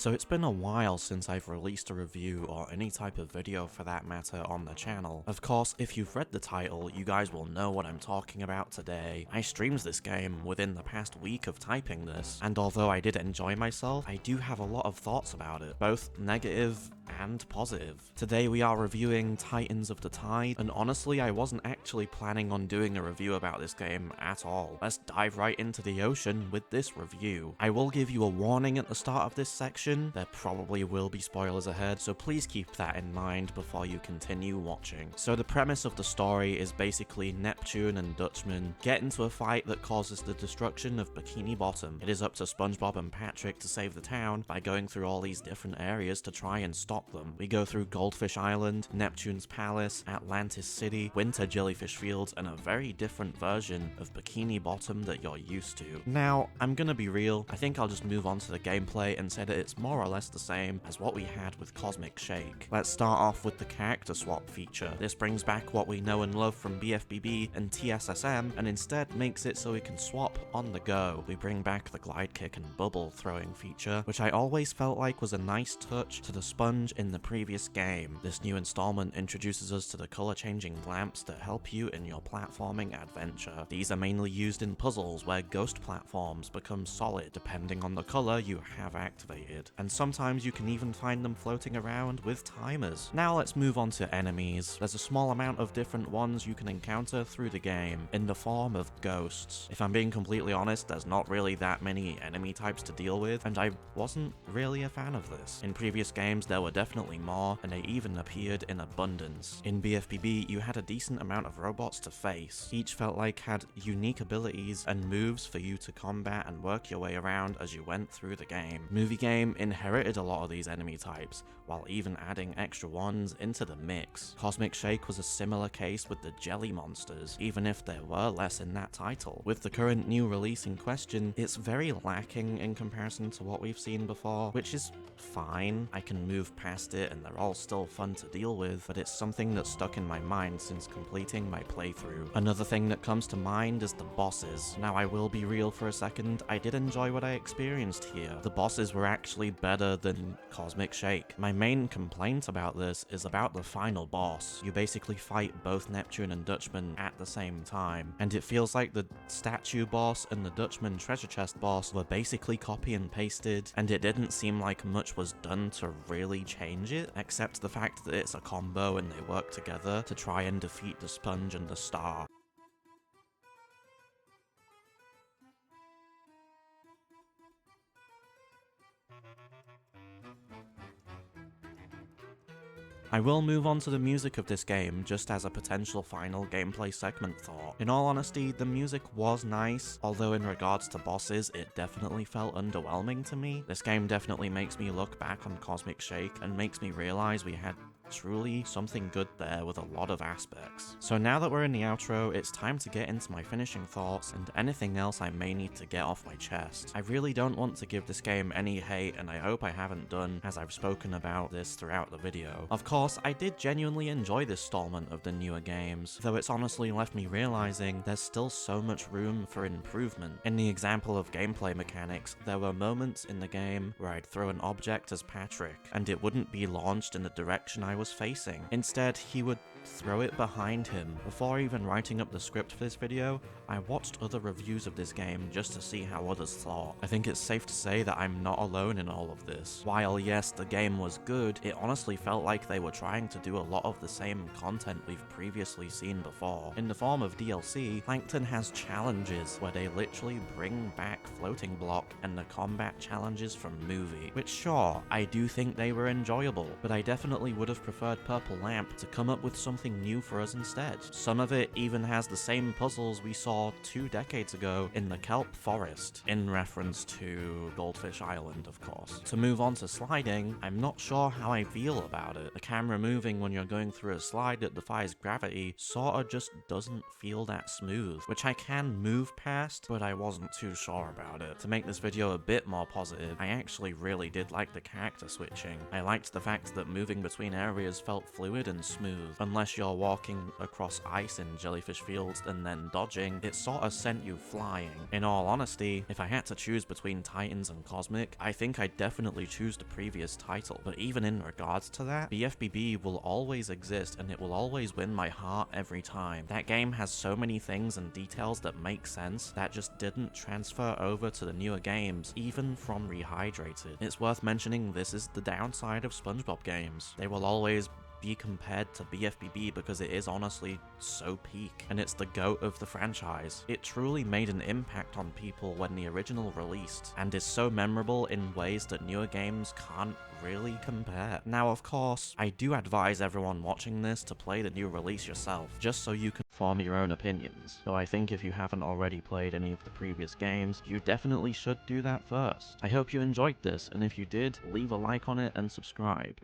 So it's been a while since I've released a review or any type of video for that matter on the channel. Of course, if you've read the title, you guys will know what I'm talking about today. I streamed this game within the past week of typing this, and although I did enjoy myself, I do have a lot of thoughts about it, both negative and positive. Today we are reviewing Titans of the Tide, and honestly I wasn't actually planning on doing a review about this game at all. Let's dive right into the ocean with this review. I will give you a warning at the start of this section. There probably will be spoilers ahead, so please keep that in mind before you continue watching. So the premise of the story is basically Neptune and Dutchman get into a fight that causes the destruction of Bikini Bottom. It is up to SpongeBob and Patrick to save the town by going through all these different areas to try and stop them. We go through Goldfish Island, Neptune's Palace, Atlantis City, Winter Jellyfish Fields, and a very different version of Bikini Bottom that you're used to. Now, I'm gonna be real, I think I'll just move on to the gameplay and say that it's more or less the same as what we had with Cosmic Shake. Let's start off with the character swap feature. This brings back what we know and love from BFBB and TSSM and instead makes it so we can swap on the go. We bring back the glide kick and bubble throwing feature, which I always felt like was a nice touch to the sponge in the previous game. This new installment introduces us to the color changing lamps that help you in your platforming adventure. These are mainly used in puzzles where ghost platforms become solid depending on the color you have activated, and sometimes you can even find them floating around with timers. Now let's move on to enemies. There's a small amount of different ones you can encounter through the game in the form of ghosts. If I'm being completely honest, there's not really that many enemy types to deal with, and I wasn't really a fan of this. In previous games there were definitely more, and they even appeared in abundance. In BFBB you had a decent amount of robots to face. Each felt like had unique abilities and moves for you to combat and work your way around as you went through the game. Movie Game inherited a lot of these enemy types, while even adding extra ones into the mix. Cosmic Shake was a similar case with the jelly monsters, even if there were less in that title. With the current new release in question, it's very lacking in comparison to what we've seen before, which is fine. I can move past it and they're all still fun to deal with, but it's something that's stuck in my mind since completing my playthrough. Another thing that comes to mind is the bosses. Now I will be real for a second, I did enjoy what I experienced here. The bosses were actually better than Cosmic Shake. My main complaint about this is about the final boss. You basically fight both Neptune and Dutchman at the same time, and it feels like the statue boss and the Dutchman treasure chest boss were basically copy and pasted, and it didn't seem like much was done to really change it, except the fact that it's a combo and they work together to try and defeat the sponge and the star. I will move on to the music of this game just as a potential final gameplay segment thought. In all honesty, the music was nice, although in regards to bosses, it definitely felt underwhelming to me. This game definitely makes me look back on Cosmic Shake and makes me realize we had truly something good there with a lot of aspects. So now that we're in the outro, it's time to get into my finishing thoughts and anything else I may need to get off my chest. I really don't want to give this game any hate, and I hope I haven't done, as I've spoken about this throughout the video. Of course, I did genuinely enjoy this installment of the newer games, though it's honestly left me realizing there's still so much room for improvement. In the example of gameplay mechanics, there were moments in the game where I'd throw an object as Patrick, and it wouldn't be launched in the direction I was facing. Instead, he would throw it behind him. Before even writing up the script for this video, I watched other reviews of this game just to see how others thought. I think it's safe to say that I'm not alone in all of this. While yes, the game was good, it honestly felt like they were trying to do a lot of the same content we've previously seen before. In the form of DLC, Plankton has challenges where they literally bring back Floating Block and the combat challenges from Movie, which sure, I do think they were enjoyable, but I definitely would have preferred Purple Lamp to come up with something new for us instead. Some of it even has the same puzzles we saw 2 decades ago in the Kelp Forest, in reference to Goldfish Island, of course. To move on to sliding, I'm not sure how I feel about it. The camera moving when you're going through a slide that defies gravity sorta just doesn't feel that smooth, which I can move past, but I wasn't too sure about it. To make this video a bit more positive, I actually really did like the character switching. I liked the fact that moving between areas areas felt fluid and smooth. Unless you're walking across ice in Jellyfish Fields and then dodging, it sorta sent you flying. In all honesty, if I had to choose between Titans and Cosmic, I think I'd definitely choose the previous title. But even in regards to that, BFBB will always exist and it will always win my heart every time. That game has so many things and details that make sense that just didn't transfer over to the newer games, even from Rehydrated. It's worth mentioning this is the downside of SpongeBob games. They will always be compared to BFBB because it is honestly so peak, and it's the GOAT of the franchise. It truly made an impact on people when the original released, and is so memorable in ways that newer games can't really compare. Now, of course, I do advise everyone watching this to play the new release yourself, just so you can form your own opinions. So I think if you haven't already played any of the previous games, you definitely should do that first. I hope you enjoyed this, and if you did, leave a like on it and subscribe.